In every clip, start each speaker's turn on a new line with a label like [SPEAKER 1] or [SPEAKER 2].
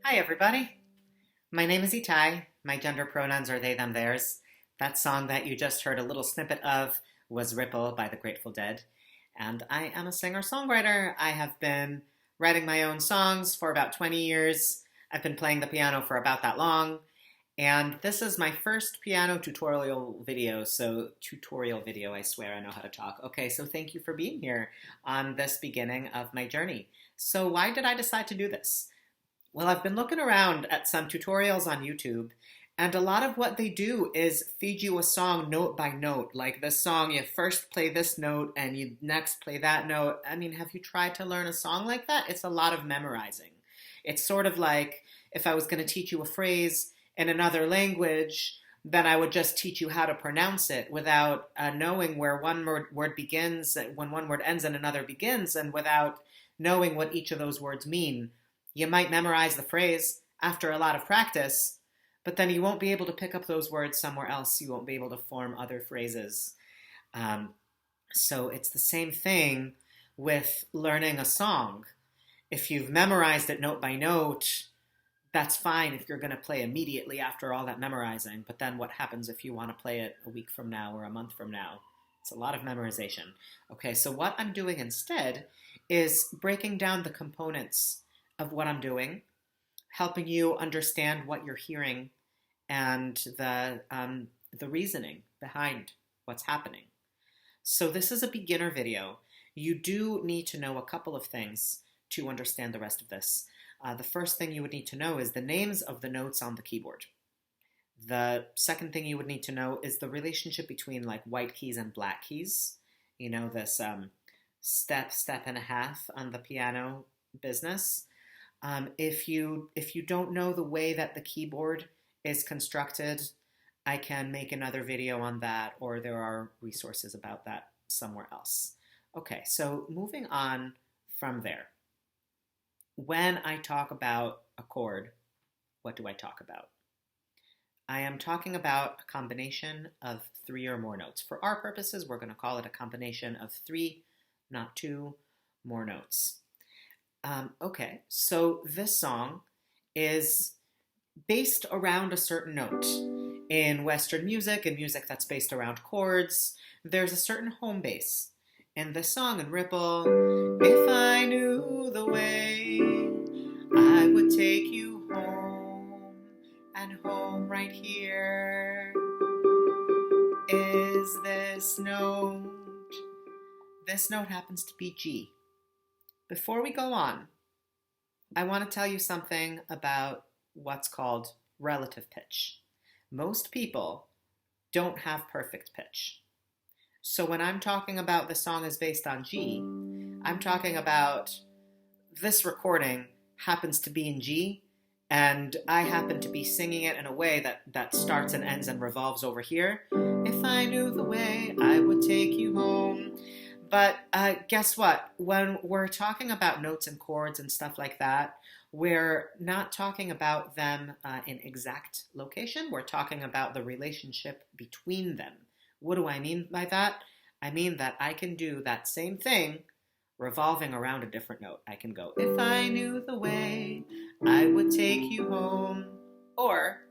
[SPEAKER 1] Hi, everybody. My name is Itai. My gender pronouns are they, them, theirs. That song that you just heard a little snippet of was Ripple by the Grateful Dead. And I am a singer-songwriter. I have been writing my own songs for about 20 years. I've been playing the piano for about that long. And this is my first piano tutorial video. I swear I know how to talk. Okay, so thank you for being here on this beginning of my journey. So why did I decide to do this? Well, I've been looking around at some tutorials on YouTube, and a lot of what they do is feed you a song note by note. Like this song, you first play this note and you next play that note. I mean, have you tried to learn a song like that? It's a lot of memorizing. It's sort of like if I was going to teach you a phrase in another language, then I would just teach you how to pronounce it without knowing where one word begins, when one word ends and another begins, and without knowing what each of those words mean. You might memorize the phrase after a lot of practice, but then you won't be able to pick up those words somewhere else. You won't be able to form other phrases. So it's the same thing with learning a song. If you've memorized it note by note, that's fine if you're going to play immediately after all that memorizing. But then what happens if you want to play it a week from now or a month from now? It's a lot of memorization. Okay, so what I'm doing instead is breaking down the components of what I'm doing, helping you understand what you're hearing and the reasoning behind what's happening. So this is a beginner video. You do need to know a couple of things to understand the rest of this. The first thing you would need to know is the names of the notes on the keyboard. The second thing you would need to know is the relationship between like white keys and black keys. You know, this step and a half on the piano business. If you don't know the way that the keyboard is constructed, I can make another video on that, or there are resources about that somewhere else. Okay, so moving on from there. When I talk about a chord, what do I talk about? I am talking about a combination of 3 or more notes. For our purposes, we're going to call it a combination of 3, not 2, more notes. Okay, so this song is based around a certain note. In Western music and music that's based around chords, there's a certain home base. In this song, in Ripple, if I knew the way, I would take you home, and home right here is this note. This note happens to be G. Before we go on, I want to tell you something about what's called relative pitch. Most people don't have perfect pitch. So when I'm talking about the song is based on G, I'm talking about this recording happens to be in G, and I happen to be singing it in a way that starts and ends and revolves over here. If I knew the way, I would take you home. But guess what? When we're talking about notes and chords and stuff like that, we're not talking about them in exact location. We're talking about the relationship between them. What do I mean by that? I mean that I can do that same thing revolving around a different note. I can go, if I knew the way, I would take you home. Or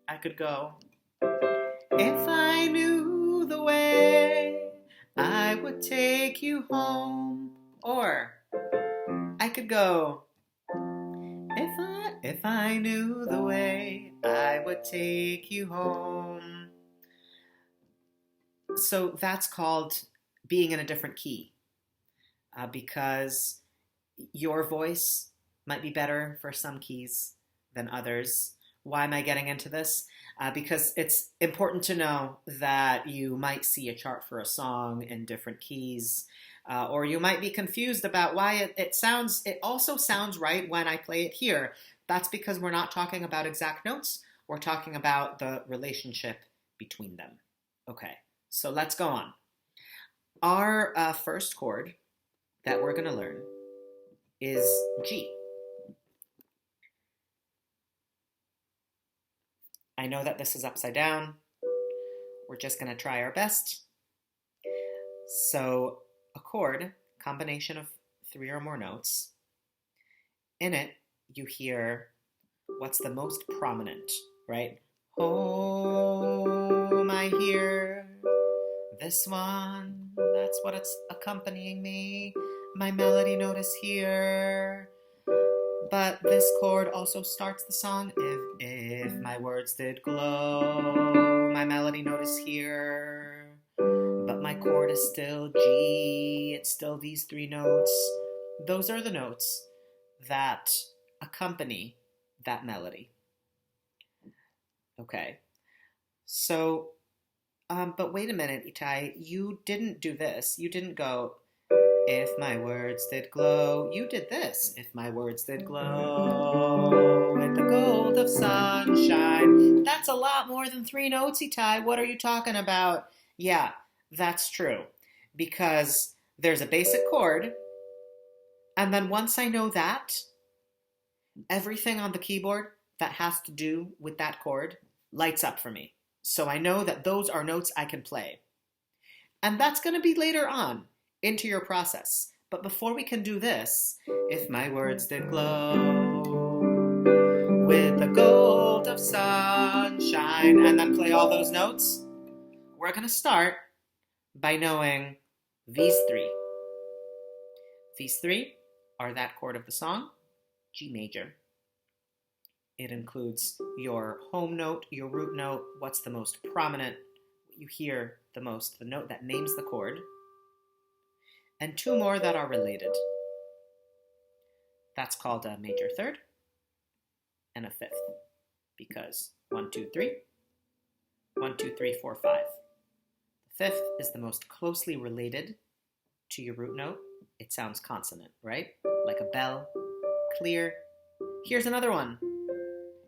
[SPEAKER 1] I could go, if I knew the way, I would take you home. Or I could go, if I knew the way, I would take you home. So that's called being in a different key, because your voice might be better for some keys than others. Why am I getting into this? Because it's important to know that you might see a chart for a song in different keys, or you might be confused about why it also sounds right when I play it here. That's because we're not talking about exact notes. We're talking about the relationship between them. Okay, so let's go on. Our first chord that we're going to learn is G. I know that this is upside down. We're just going to try our best. So a chord, combination of 3 or more notes. In it, you hear what's the most prominent, right? Home, I hear this one, that's what it's accompanying me. My melody note is here. But this chord also starts the song. If my words did glow, my melody note is here. But my chord is still G. It's still these three notes. Those are the notes that accompany that melody. Okay. So, but wait a minute, Itai. You didn't do this. You didn't go, if my words did glow. You did this. If my words did glow with the gold of sunshine. That's a lot more than three notes, Itai. What are you talking about? Yeah, that's true. Because there's a basic chord, and then once I know that, everything on the keyboard that has to do with that chord lights up for me. So I know that those are notes I can play. And that's going to be later on into your process. But before we can do this, if my words did glow with the gold of sunshine, and then play all those notes, we're going to start by knowing these three. These three are that chord of the song, G major. It includes your home note, your root note, what's the most prominent, what you hear the most, the note that names the chord, and two more that are related. That's called a major third and a fifth, because 1, 2, 3, 1, 2, 3, 4, 5. The fifth is the most closely related to your root note. It sounds consonant, right? Like a bell, clear. Here's another one.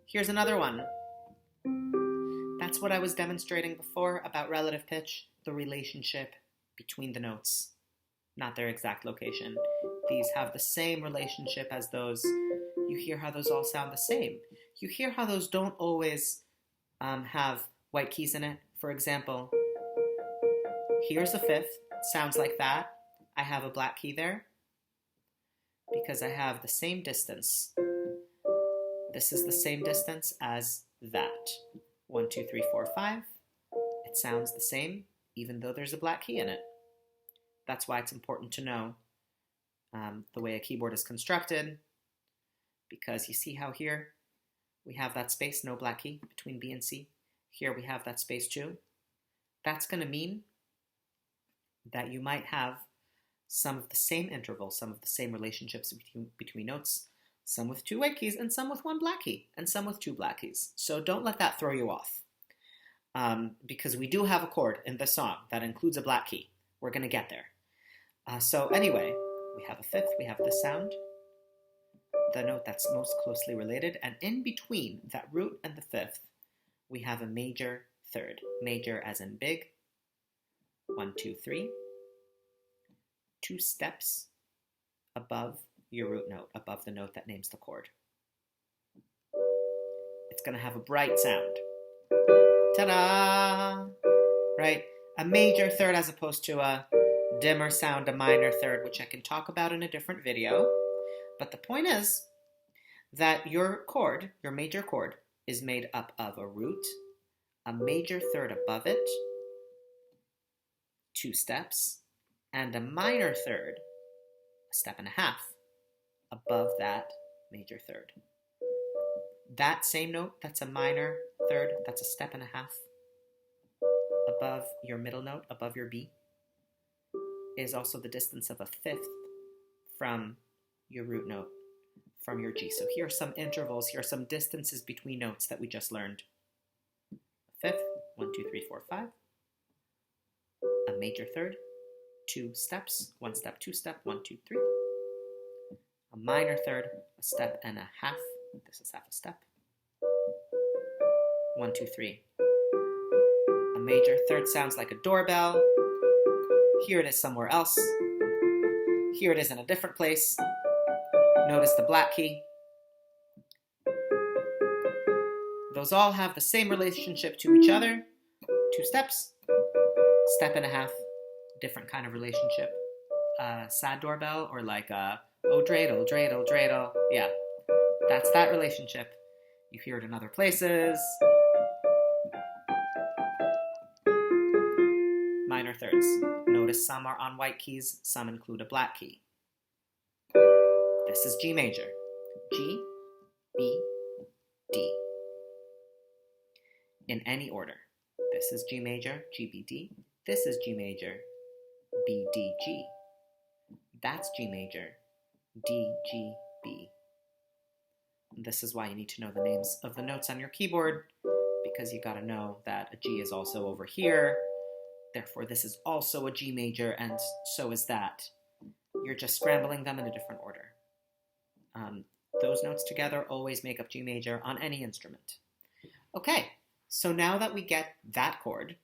[SPEAKER 1] Here's another one. That's what I was demonstrating before about relative pitch, the relationship between the notes, not their exact location. These have the same relationship as those. You hear how those all sound the same. You hear how those don't always have white keys in it. For example, here's a fifth. Sounds like that. I have a black key there because I have the same distance. This is the same distance as that. 1, 2, 3, 4, 5. It sounds the same, even though there's a black key in it. That's why it's important to know the way a keyboard is constructed, because you see how here we have that space, no black key, between B and C. Here we have that space too. That's going to mean that you might have some of the same intervals, some of the same relationships between notes, some with two white keys and some with one black key and some with two black keys. So don't let that throw you off, because we do have a chord in the song that includes a black key. We're going to get there. So anyway, we have a fifth, we have this sound, the note that's most closely related, and in between that root and the fifth, we have a major third. Major as in big. 1, 2, 3. 2 steps above your root note, above the note that names the chord. It's going to have a bright sound. Ta-da! Right? A major third as opposed to a dimmer sound, a minor third, which I can talk about in a different video. But the point is that your chord, your major chord, is made up of a root, a major third above it, 2 steps, and a minor third, a step and a half, above that major third. That same note, that's a minor third, that's a step and a half, above your middle note, above your B, is also the distance of a fifth from your root note, from your G. So here are some intervals, here are some distances between notes that we just learned. A fifth, 1, 2, 3, 4, 5. A major third, 2 steps, 1 step, 2 step, 1, 2, 3. A minor third, a step and a half. This is half a step. 1, 2, 3. A major third sounds like a doorbell. Here it is somewhere else. Here it is in a different place. Notice the black key. Those all have the same relationship to each other. 2 steps, step and a half, different kind of relationship. Sad doorbell, or like oh dreidel, dreidel, dreidel. Yeah, that's that relationship. You hear it in other places. Minor thirds. Notice some are on white keys, some include a black key. This is G major. G, B, D. In any order. This is G major, G, B, D. This is G major, B, D, G. That's G major, D, G, B. This is why you need to know the names of the notes on your keyboard, because you gotta know that a G is also over here. Therefore, this is also a G major, and so is that. You're just scrambling them in a different order. Those notes together always make up G major on any instrument. Okay, so now that we get that chord,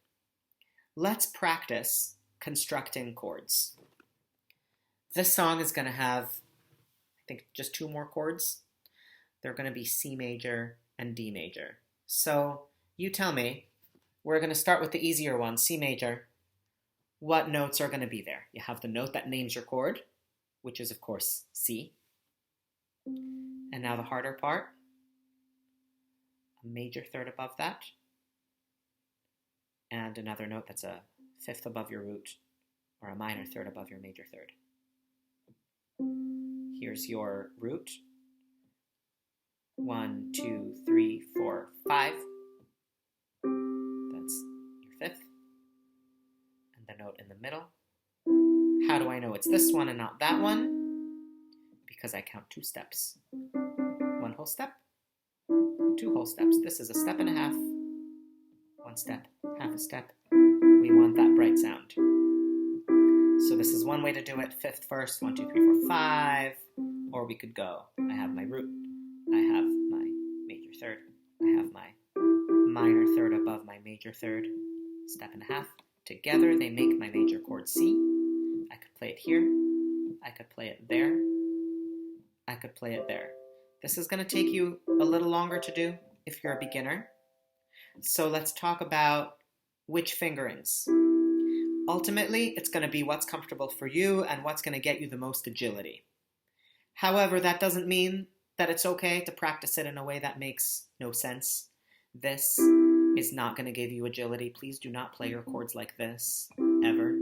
[SPEAKER 1] let's practice constructing chords. This song is going to have, I think, just 2 more chords. They're going to be C major and D major. So you tell me, we're going to start with the easier one, C major. What notes are going to be there? You have the note that names your chord, which is, of course, C. And now the harder part, a major third above that, and another note that's a 5th above your root, or a minor third above your major third. Here's your root. 1, 2, 3, 4, 5. That's your 5th. And the note in the middle. How do I know it's this one and not that one? Because I count 2 steps. 1 whole step, 2 whole steps. This is a step and a half. 1 step, half a step. We want that bright sound. So this is one way to do it. 5th first, 1, 2, 3, 4, 5. Or we could go, I have my root, I have my major third, I have my minor third above my major third, step and a half. Together they make my major chord C. I could play it here, I could play it there, I could play it there. This is going to take you a little longer to do if you're a beginner. So let's talk about which fingerings. Ultimately, it's going to be what's comfortable for you and what's going to get you the most agility. However, that doesn't mean that it's okay to practice it in a way that makes no sense. This is not going to give you agility. Please do not play your chords like this, ever.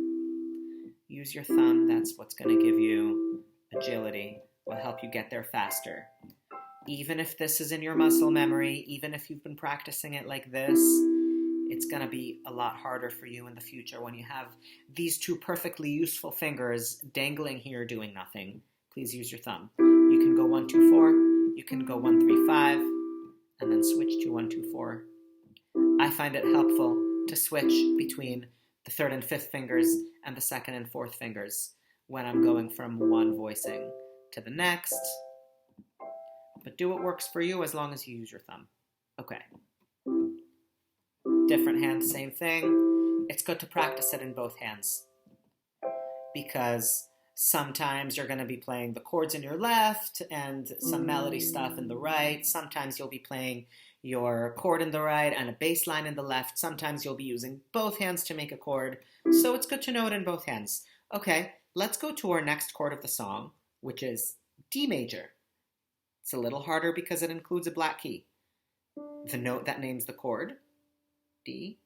[SPEAKER 1] Use your thumb. That's what's going to give you agility. Will help you get there faster. Even if this is in your muscle memory, even if you've been practicing it like this, it's going to be a lot harder for you in the future when you have these 2 perfectly useful fingers dangling here doing nothing. Please use your thumb. You can go 1, 2, 4. You can go 1, 3, 5, and then switch to 1, 2, 4. I find it helpful to switch between the 3rd and 5th fingers and the 2nd and 4th fingers when I'm going from one voicing to the next. But do what works for you as long as you use your thumb. Okay. Different hand, same thing. It's good to practice it in both hands, because sometimes you're going to be playing the chords in your left and some melody stuff in the right. Sometimes you'll be playing your chord in the right and a bass line in the left. Sometimes you'll be using both hands to make a chord. So it's good to know it in both hands. Okay, let's go to our next chord of the song, which is D major. It's a little harder because it includes a black key. The note that names the chord, D.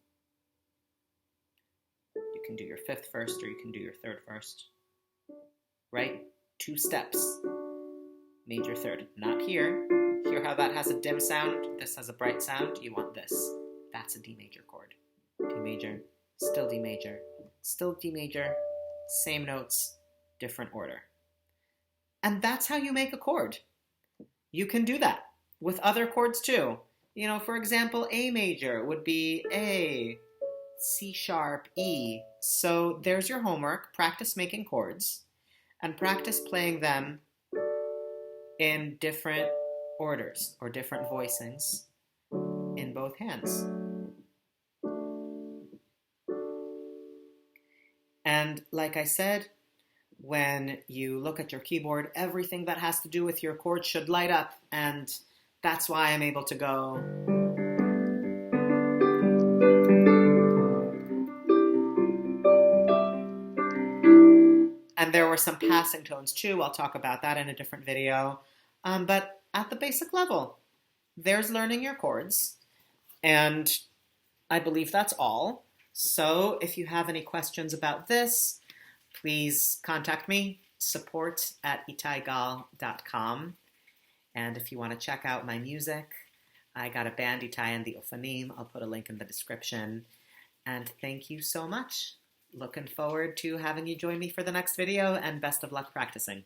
[SPEAKER 1] You can do your 5th first, or you can do your 3rd first. Right? 2 steps. Major third. Not here. Hear how that has a dim sound? This has a bright sound. You want this. That's a D major chord. D major, still D major, still D major, same notes, different order. And that's how you make a chord. You can do that with other chords too. You know, for example, A major would be A, C sharp, E. So there's your homework. Practice making chords and practice playing them in different orders or different voicings in both hands. And like I said, when you look at your keyboard, everything that has to do with your chords should light up, and that's why I'm able to go. And there were some passing tones too. I'll talk about that in a different video. But at the basic level, there's learning your chords. And I believe that's all. So if you have any questions about this, please contact me, support@itaigal.com. And if you want to check out my music, I got a band, Itai and the Ophanim. I'll put a link in the description. And thank you so much. Looking forward to having you join me for the next video, and best of luck practicing.